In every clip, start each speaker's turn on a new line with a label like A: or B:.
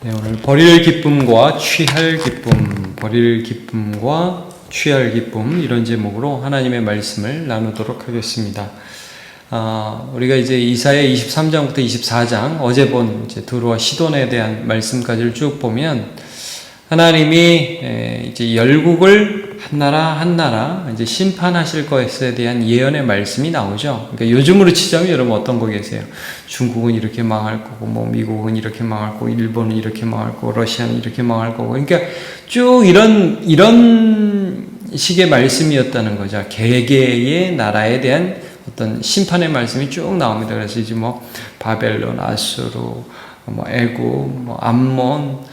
A: 네, 오늘 버릴 기쁨과 취할 기쁨, 버릴 기쁨과 취할 기쁨 이런 제목으로 하나님의 말씀을 나누도록 하겠습니다. 우리가 이제 이사야 23장부터 24장 어제 본 이제 두로와 시돈에 대한 말씀까지를 쭉 보면 하나님이 이제 열국을 한 나라 이제 심판하실 것에 대한 예언의 말씀이 나오죠. 그러니까 요즘으로 치자면 여러분 어떤 거 계세요? 중국은 이렇게 망할 거고, 뭐 미국은 이렇게 망할 거고, 일본은 이렇게 망할 거고, 러시아는 이렇게 망할 거고. 그러니까 쭉 이런 식의 말씀이었다는 거죠. 개개의 나라에 대한 어떤 심판의 말씀이 쭉 나옵니다. 그래서 이제 뭐 바벨론, 아수르, 뭐 애굽, 뭐 암몬,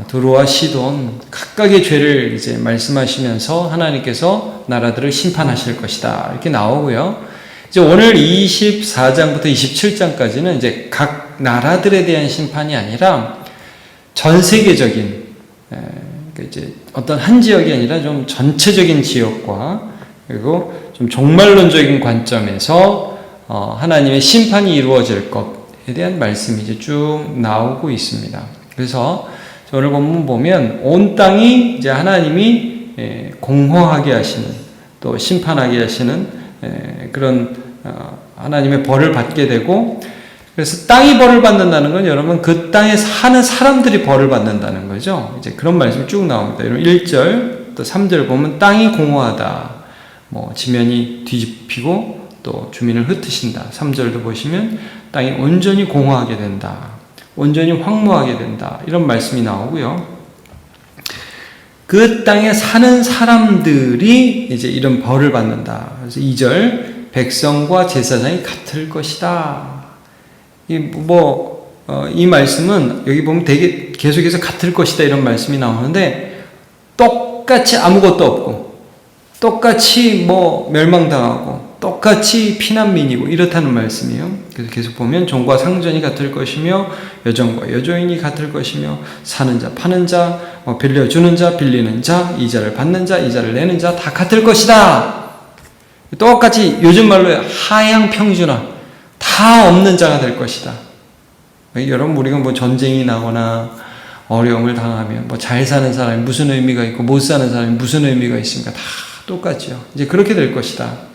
A: 두로와 시돈 각각의 죄를 이제 말씀하시면서 하나님께서 나라들을 심판하실 것이다 이렇게 나오고요. 이제 오늘 24장부터 27장까지는 이제 각 나라들에 대한 심판이 아니라 전 세계적인 이제 어떤 한 지역이 아니라 좀 전체적인 지역과 그리고 좀 종말론적인 관점에서 하나님의 심판이 이루어질 것에 대한 말씀이 이제 쭉 나오고 있습니다. 그래서 오늘 본문 보면 온 땅이 이제 하나님이 공허하게 하시는 또 심판하게 하시는 그런 하나님의 벌을 받게 되고, 그래서 땅이 벌을 받는다는 건 여러분 그 땅에 사는 사람들이 벌을 받는다는 거죠. 이제 그런 말씀이 쭉 나옵니다. 여러분 1절 또 3절 보면 땅이 공허하다, 뭐 지면이 뒤집히고 또 주민을 흩으신다. 3절도 보시면 땅이 온전히 공허하게 된다, 온전히 황무하게 된다 이런 말씀이 나오고요. 그 땅에 사는 사람들이 이제 이런 벌을 받는다. 그래서 2절 백성과 제사장이 같을 것이다. 이 말씀은 여기 보면 되게 계속해서 같을 것이다 이런 말씀이 나오는데 똑같이 아무것도 없고 똑같이 뭐 멸망당하고 똑같이 피난민이고 이렇다는 말씀이에요. 그래서 계속 보면 종과 상전이 같을 것이며 여종과 여종이 같을 것이며 사는 자 파는 자 빌려주는 자 빌리는 자 이자를 받는 자 이자를 내는 자 다 같을 것이다. 똑같이 요즘 말로 하향평준화, 다 없는 자가 될 것이다. 여러분 우리가 뭐 전쟁이 나거나 어려움을 당하면 뭐 잘 사는 사람이 무슨 의미가 있고 못 사는 사람이 무슨 의미가 있습니까? 다 똑같죠. 이제 그렇게 될 것이다.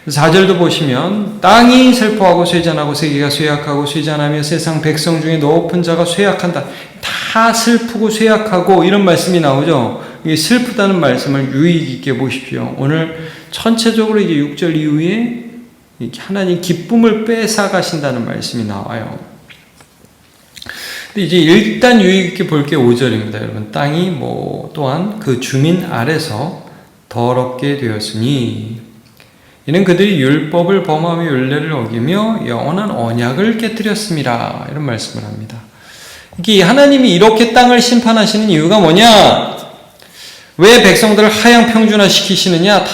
A: 4절도 보시면 땅이 슬퍼하고 쇠잔하고 세계가 쇠약하고 쇠잔하며 세상 백성 중에 높은 자가 쇠약한다. 다 슬프고 쇠약하고 이런 말씀이 나오죠. 이 슬프다는 말씀을 유의 깊게 보십시오. 오늘 전체적으로 이제 6절 이후에 하나님 기쁨을 뺏어 가신다는 말씀이 나와요. 근데 이제 일단 유의 깊게 볼 게 5절입니다. 여러분 땅이 또한 그 주민 아래서 더럽게 되었으니 이는 그들이 율법을 범하며 율례를 어기며 영원한 언약을 깨뜨렸습니다. 이런 말씀을 합니다. 이게 하나님이 이렇게 땅을 심판하시는 이유가 뭐냐? 왜 백성들을 하향평준화 시키시느냐? 다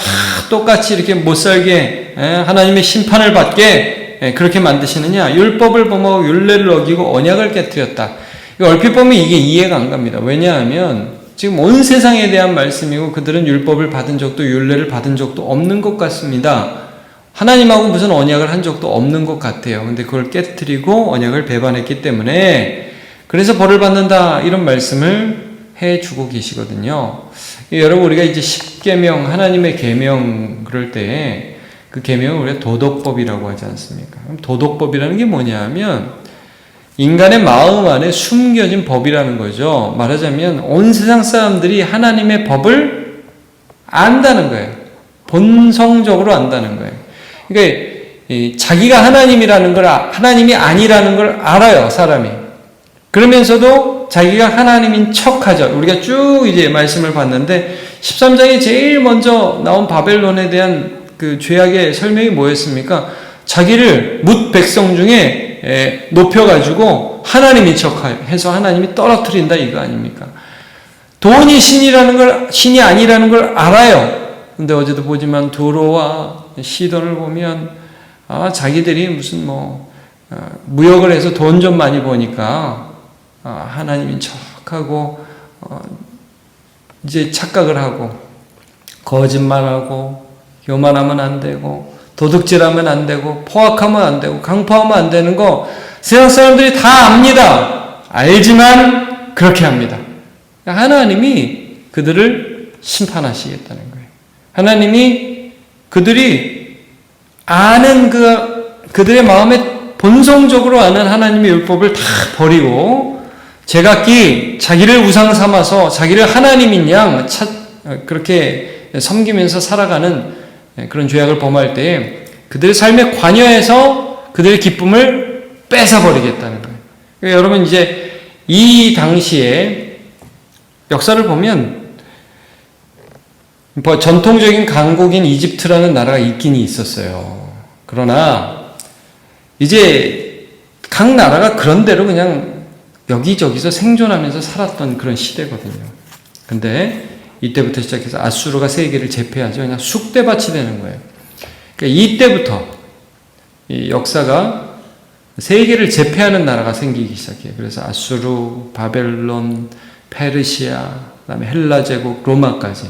A: 똑같이 이렇게 못살게 하나님의 심판을 받게 그렇게 만드시느냐? 율법을 범하고 율례를 어기고 언약을 깨뜨렸다. 얼핏 보면 이게 이해가 안 갑니다. 왜냐하면 지금 온 세상에 대한 말씀이고 그들은 율법을 받은 적도 율례를 받은 적도 없는 것 같습니다. 하나님하고 무슨 언약을 한 적도 없는 것 같아요. 근데 그걸 깨트리고 언약을 배반했기 때문에 그래서 벌을 받는다 이런 말씀을 해주고 계시거든요. 여러분 우리가 이제 10계명 하나님의 계명 그럴 때 그 계명을 우리가 도덕법이라고 하지 않습니까? 그럼 도덕법이라는 게 뭐냐면 인간의 마음 안에 숨겨진 법이라는 거죠. 말하자면 온 세상 사람들이 하나님의 법을 안다는 거예요. 본성적으로 안다는 거예요. 그러니까 자기가 하나님이라는 걸 하나님이 아니라는 걸 알아요, 사람이. 그러면서도 자기가 하나님인 척하죠. 우리가 쭉 이제 말씀을 봤는데 13장에 제일 먼저 나온 바벨론에 대한 그 죄악의 설명이 뭐였습니까? 자기를 뭇 백성 중에 높여가지고 하나님인 척해서 하나님이 떨어뜨린다 이거 아닙니까? 돈이 신이 아니라는 걸 알아요. 근데 어제도 보지만 두로와 시돈을 보면 자기들이 무슨 무역을 해서 돈 좀 많이 버니까 하나님인 척하고 이제 착각을 하고 거짓말하고 교만하면 안 되고 도둑질하면 안 되고 포악하면 안 되고 강포하면 안 되는 거 세상 사람들이 다 압니다. 알지만 그렇게 합니다. 하나님이 그들을 심판하시겠다는 거예요. 하나님이 그들이 아는 그들의 마음에 본성적으로 아는 하나님의 율법을 다 버리고 제각기 자기를 우상 삼아서 자기를 하나님인 양 그렇게 섬기면서 살아가는 그런 죄악을 범할 때에 그들의 삶에 관여해서 그들의 기쁨을 뺏어버리겠다는 거예요. 그러니까 여러분 이제 이 당시에 역사를 보면 전통적인 강국인 이집트라는 나라가 있긴 있었어요. 그러나 이제 각 나라가 그런 대로 그냥 여기저기서 생존하면서 살았던 그런 시대거든요. 근데 이때부터 시작해서 아수르가 세계를 제패하죠. 그냥 쑥대밭이 되는 거예요. 그러니까 이때부터 이 역사가 세계를 제패하는 나라가 생기기 시작해요. 그래서 아수르, 바벨론, 페르시아, 그다음에 헬라 제국, 로마까지.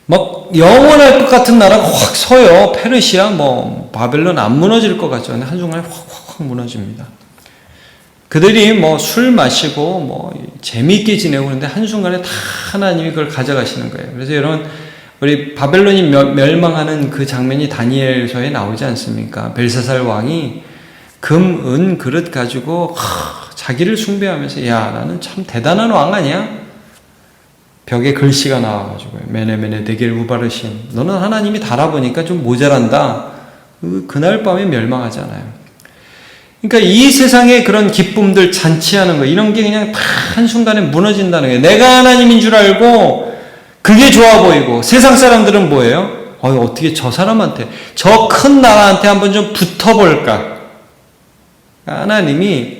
A: 막 영원할 것 같은 나라가 확 서요. 페르시아, 바벨론 안 무너질 것 같죠. 근데 한순간에 확 무너집니다. 그들이 술 마시고 재미있게 지내고 그러는데 한순간에 다 하나님이 그걸 가져가시는 거예요. 그래서 여러분 우리 바벨론이 멸망하는 그 장면이 다니엘서에 나오지 않습니까? 벨사살 왕이 금, 은 그릇 가지고 자기를 숭배하면서 야 나는 참 대단한 왕 아니야? 벽에 글씨가 나와가지고 메네메네 데겔 우바르신 너는 하나님이 달아보니까 좀 모자란다. 그날 밤에 멸망하잖아요. 그러니까 이 세상의 그런 기쁨들 잔치하는 거 이런 게 그냥 다 한순간에 무너진다는 거예요. 내가 하나님인 줄 알고 그게 좋아 보이고 세상 사람들은 뭐예요? 어떻게 저 사람한테 저 큰 나라한테 한번 좀 붙어볼까? 하나님이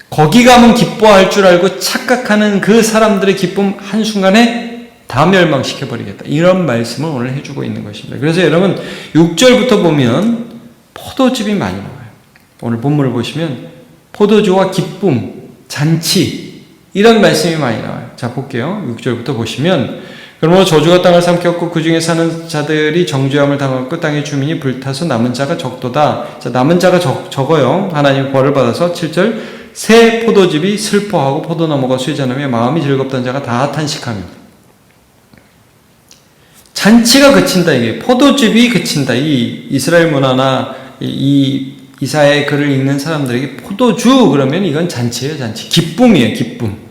A: 거기 가면 기뻐할 줄 알고 착각하는 그 사람들의 기쁨 한순간에 다 멸망시켜버리겠다. 이런 말씀을 오늘 해주고 있는 것입니다. 그래서 여러분 6절부터 보면 포도즙이 많이 나와요. 오늘 본문을 보시면 포도주와 기쁨, 잔치 이런 말씀이 많이 나와요. 자 볼게요. 6절부터 보시면 그러므로 저주가 땅을 삼켰고 그 중에 사는 자들이 정죄함을 당하고 땅의 주민이 불타서 남은 자가 적도다. 자 남은 자가 적어요. 하나님 벌을 받아서 7절 새 포도즙이 슬퍼하고 포도나무가 쇠잔하며 마음이 즐겁던 자가 다 탄식합니다. 잔치가 그친다. 이게 포도즙이 그친다. 이 이스라엘 문화나 이 이사야의 글을 읽는 사람들에게 포도주 그러면 이건 잔치예요. 잔치. 기쁨이에요. 기쁨.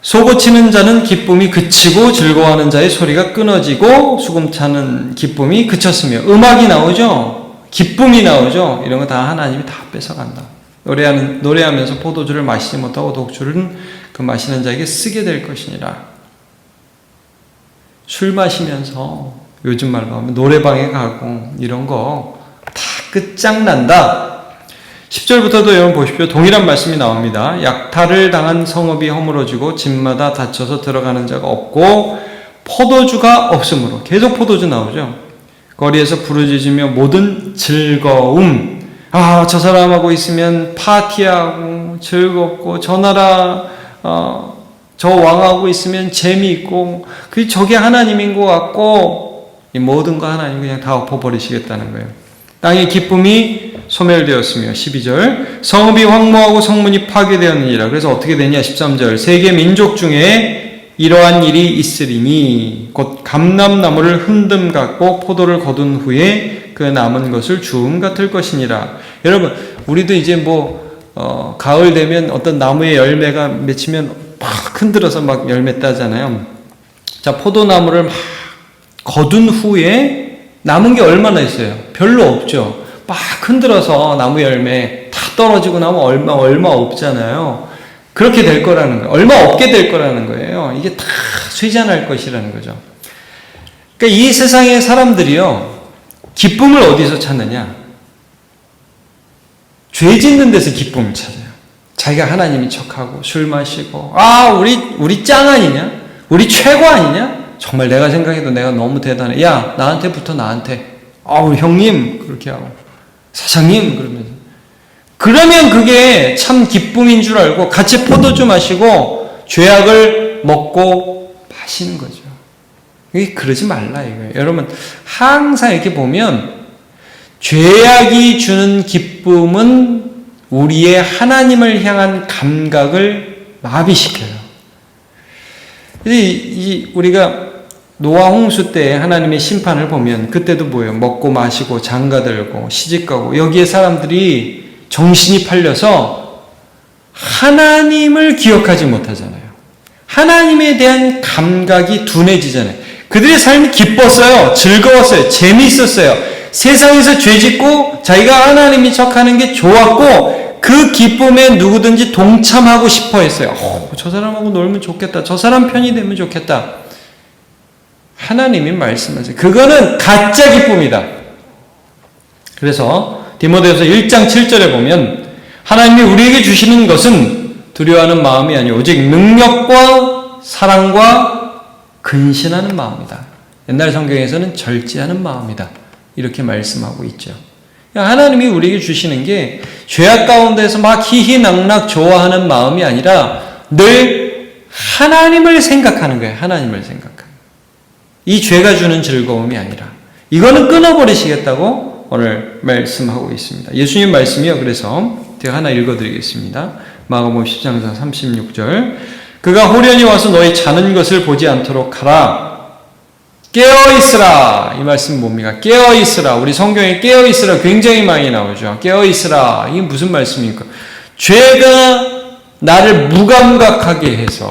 A: 소고치는 자는 기쁨이 그치고 즐거워하는 자의 소리가 끊어지고 수금 차는 기쁨이 그쳤으며 음악이 나오죠. 기쁨이 나오죠. 이런 거 다 하나님이 다 뺏어간다. 노래하면서 포도주를 마시지 못하고 독주는 그 마시는 자에게 쓰게 될 것이니라. 술 마시면서 요즘 말로 하면 노래방에 가고 이런 거 다 끝장난다. 10절부터도 여러분 보십시오. 동일한 말씀이 나옵니다. 약탈을 당한 성읍이 허물어지고 집마다 닫혀서 들어가는 자가 없고 포도주가 없으므로 계속 포도주 나오죠. 거리에서 부르짖으며 모든 즐거움. 저 사람하고 있으면 파티하고 즐겁고 저 나라 저 왕하고 있으면 재미있고 저게 하나님인 것 같고 이 모든 거 하나님 그냥 다 엎어버리시겠다는 거예요. 땅의 기쁨이 소멸되었으며 12절 성읍이 황무하고 성문이 파괴되었느니라. 그래서 어떻게 되냐 13절 세계 민족 중에 이러한 일이 있으리니 곧 감람나무를 흔듦 같고 포도를 거둔 후에 그 남은 것을 주움 같을 것이니라. 여러분 우리도 이제 가을 되면 어떤 나무의 열매가 맺히면 막 흔들어서 막 열매 따잖아요. 자 포도나무를 막 거둔 후에 남은 게 얼마나 있어요? 별로 없죠. 막 흔들어서 나무 열매 다 떨어지고 나면 얼마 없잖아요. 그렇게 될 거라는 거예요. 얼마 없게 될 거라는 거예요. 이게 다 쇠잔할 것이라는 거죠. 그러니까 이 세상의 사람들이요. 기쁨을 어디서 찾느냐? 죄 짓는 데서 기쁨을 찾아요. 자기가 하나님인 척하고 술 마시고 우리 짱 아니냐? 우리 최고 아니냐? 정말 내가 생각해도 내가 너무 대단해. 야 나한테 붙어 나한테. 우리 형님 그렇게 하고 사장님 그러면서 그러면 그게 참 기쁨인 줄 알고 같이 포도주 마시고 죄악을 먹고 마시는 거죠. 이게 그러지 말라 이거예요. 여러분 항상 이렇게 보면 죄악이 주는 기쁨은 우리의 하나님을 향한 감각을 마비시켜요. 우리가 노아 홍수 때 하나님의 심판을 보면 그때도 뭐예요? 먹고 마시고 장가들고 시집가고 여기에 사람들이 정신이 팔려서 하나님을 기억하지 못하잖아요. 하나님에 대한 감각이 둔해지잖아요. 그들의 삶이 기뻤어요. 즐거웠어요. 재미있었어요. 세상에서 죄짓고 자기가 하나님이 척하는 게 좋았고 그 기쁨에 누구든지 동참하고 싶어 했어요. 저 사람하고 놀면 좋겠다. 저 사람 편이 되면 좋겠다. 하나님이 말씀하세요. 그거는 가짜 기쁨이다. 그래서 디모데후서 1장 7절에 보면 하나님이 우리에게 주시는 것은 두려워하는 마음이 아니오 오직 능력과 사랑과 근신하는 마음이다. 옛날 성경에서는 절제하는 마음이다. 이렇게 말씀하고 있죠. 하나님이 우리에게 주시는 게 죄악 가운데서 막 희희낙낙 좋아하는 마음이 아니라 늘 하나님을 생각하는 거예요. 하나님을 생각하는. 이 죄가 주는 즐거움이 아니라 이거는 끊어버리시겠다고 오늘 말씀하고 있습니다. 예수님 말씀이요. 그래서 제가 하나 읽어드리겠습니다. 마가복음 10장 36절 그가 홀연히 와서 너희 자는 것을 보지 않도록 하라. 깨어있으라. 이 말씀 뭡니까? 깨어있으라. 우리 성경에 깨어있으라 굉장히 많이 나오죠. 깨어있으라. 이게 무슨 말씀입니까? 죄가 나를 무감각하게 해서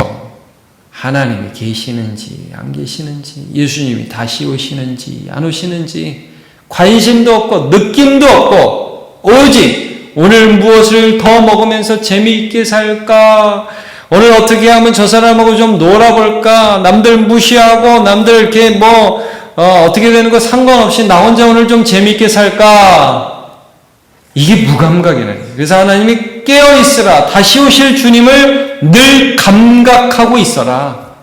A: 하나님이 계시는지 안 계시는지 예수님이 다시 오시는지 안 오시는지 관심도 없고 느낌도 없고 오직 오늘 무엇을 더 먹으면서 재미있게 살까? 오늘 어떻게 하면 저 사람하고 좀 놀아볼까? 남들 무시하고 남들 이렇게 어떻게 되는 거 상관없이 나 혼자 오늘 좀 재미있게 살까? 이게 무감각이네. 그래서 하나님이 깨어있으라. 다시 오실 주님을 늘 감각하고 있어라.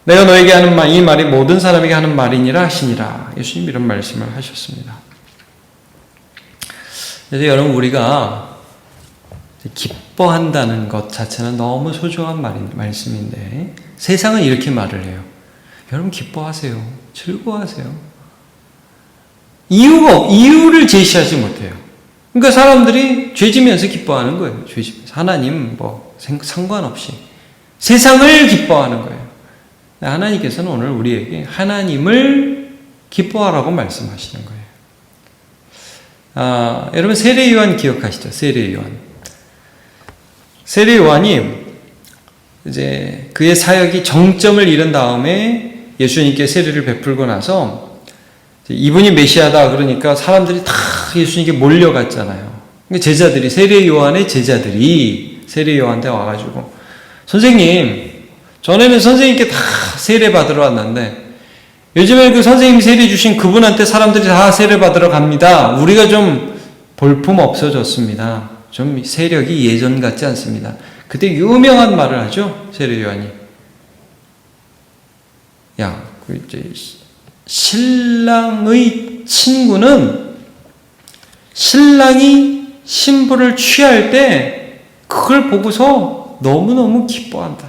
A: 내가 너에게 하는 말, 이 말이 모든 사람에게 하는 말이니라 하시니라. 예수님 이런 말씀을 하셨습니다. 그래서 여러분 우리가 기뻐한다는 것 자체는 너무 소중한 말씀인데 세상은 이렇게 말을 해요. 여러분 기뻐하세요. 즐거워하세요. 이유를 제시하지 못해요. 그러니까 사람들이 죄지면서 기뻐하는 거예요. 죄지면서. 하나님 상관없이 세상을 기뻐하는 거예요. 하나님께서는 오늘 우리에게 하나님을 기뻐하라고 말씀하시는 거예요. 여러분 세례 요한 기억하시죠? 세례 요한. 세례 요한이 이제 그의 사역이 정점을 이룬 다음에 예수님께 세례를 베풀고 나서 이분이 메시아다 그러니까 사람들이 다 예수님께 몰려갔잖아요. 제자들이 세례 요한의 제자들이 세례 요한한테 와가지고 선생님 전에는 선생님께 다 세례 받으러 왔는데 요즘에 그 선생님 세례 주신 그분한테 사람들이 다 세례 받으러 갑니다. 우리가 좀 볼품 없어졌습니다. 좀 세력이 예전 같지 않습니다. 그때 유명한 말을 하죠. 세례 요한이. 신랑의 친구는 신랑이 신부를 취할 때 그걸 보고서 너무너무 기뻐한다.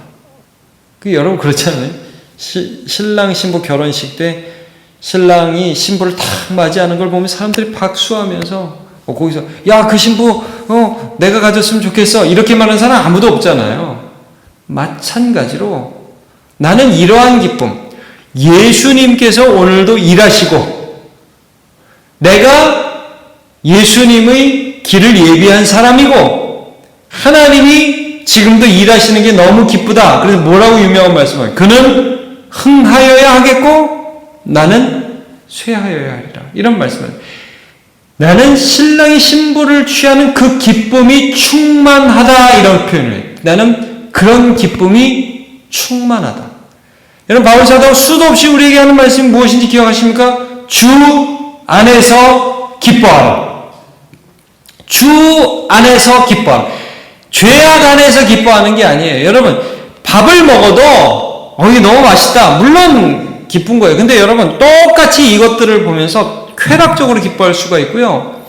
A: 여러분 그렇잖아요. 신랑 신부 결혼식 때 신랑이 신부를 탁 맞이하는 걸 보면 사람들이 박수하면서 거기서 야 그 신부 내가 가졌으면 좋겠어 이렇게 말하는 사람 아무도 없잖아요. 마찬가지로 나는 이러한 기쁨 예수님께서 오늘도 일하시고 내가 예수님의 길을 예비한 사람이고 하나님이 지금도 일하시는 게 너무 기쁘다. 그래서 뭐라고 유명한 말씀을 그는 흥하여야 하겠고 나는 쇠하여야 하리라. 이런 말씀을 나는 신랑이 신부를 취하는 그 기쁨이 충만하다 이런 표현을 해요. 나는 그런 기쁨이 충만하다. 여러분 바울 사도가 수도 없이 우리에게 하는 말씀이 무엇인지 기억하십니까? 주 안에서 기뻐하라. 주 안에서 기뻐하라. 죄악 안에서 기뻐하는 게 아니에요. 여러분 밥을 먹어도 이게 너무 맛있다. 물론 기쁜 거예요. 근데 여러분 똑같이 이것들을 보면서 쾌락적으로 기뻐할 수가 있고요.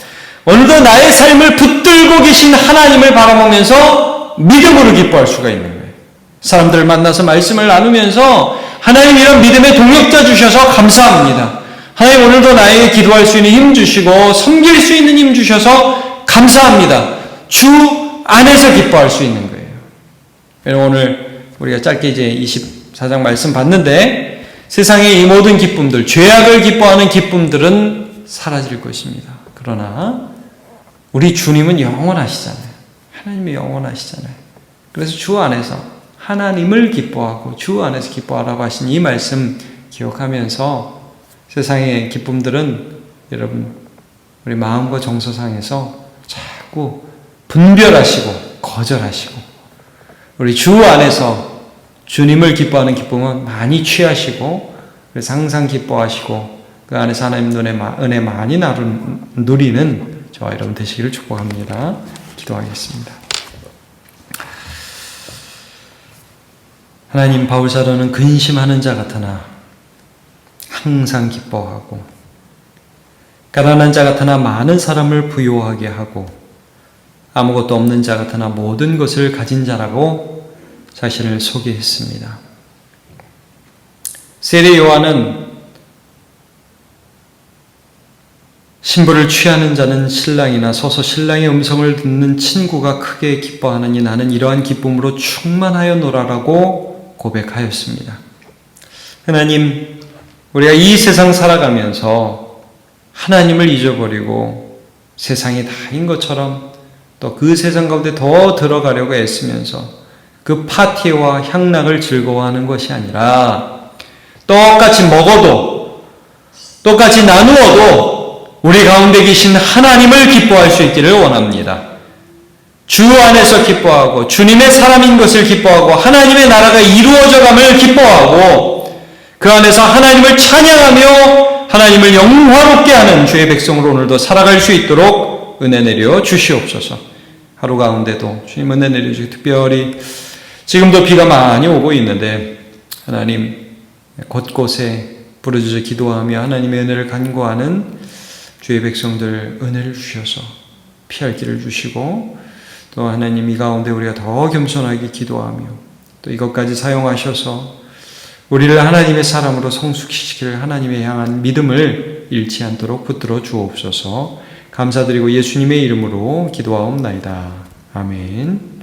A: 오늘도 나의 삶을 붙들고 계신 하나님을 바라보면서 믿음으로 기뻐할 수가 있는 거예요. 사람들을 만나서 말씀을 나누면서 하나님 이런 믿음의 동력자 주셔서 감사합니다. 하나님 오늘도 나에게 기도할 수 있는 힘 주시고 섬길 수 있는 힘 주셔서 감사합니다. 주 안에서 기뻐할 수 있는 거예요. 오늘 우리가 짧게 이제 24장 말씀 봤는데 세상의 이 모든 기쁨들, 죄악을 기뻐하는 기쁨들은 사라질 것입니다. 그러나 우리 주님은 영원하시잖아요. 하나님이 영원하시잖아요. 그래서 주 안에서 하나님을 기뻐하고 주 안에서 기뻐하라고 하신 이 말씀 기억하면서 세상의 기쁨들은 여러분 우리 마음과 정서상에서 자꾸 분별하시고 거절하시고 우리 주 안에서 주님을 기뻐하는 기쁨은 많이 취하시고 그래서 항상 기뻐하시고 그 안에서 하나님 은혜 많이 누리는 저와 여러분 되시기를 축복합니다. 기도하겠습니다. 하나님, 바울사도는 근심하는 자 같으나 항상 기뻐하고 가난한 자 같으나 많은 사람을 부요하게 하고 아무것도 없는 자 같으나 모든 것을 가진 자라고 자신을 소개했습니다. 세례 요한은 신부를 취하는 자는 신랑이나 서서 신랑의 음성을 듣는 친구가 크게 기뻐하느니 나는 이러한 기쁨으로 충만하였노라라고 고백하였습니다. 하나님, 우리가 이 세상 살아가면서 하나님을 잊어버리고 세상이 다인 것처럼 또 그 세상 가운데 더 들어가려고 애쓰면서 그 파티와 향락을 즐거워하는 것이 아니라 똑같이 먹어도 똑같이 나누어도 우리 가운데 계신 하나님을 기뻐할 수 있기를 원합니다. 주 안에서 기뻐하고 주님의 사람인 것을 기뻐하고 하나님의 나라가 이루어져감을 기뻐하고 그 안에서 하나님을 찬양하며 하나님을 영화롭게 하는 주의 백성으로 오늘도 살아갈 수 있도록 은혜 내려 주시옵소서. 하루 가운데도 주님 은혜 내려주시고 특별히 지금도 비가 많이 오고 있는데 하나님 곳곳에 부르짖어 기도하며 하나님의 은혜를 간구하는 주의 백성들 은혜를 주셔서 피할 길을 주시고 또 하나님 이 가운데 우리가 더 겸손하게 기도하며 또 이것까지 사용하셔서 우리를 하나님의 사람으로 성숙시키기를 하나님의 향한 믿음을 잃지 않도록 붙들어 주옵소서. 감사드리고 예수님의 이름으로 기도하옵나이다. 아멘.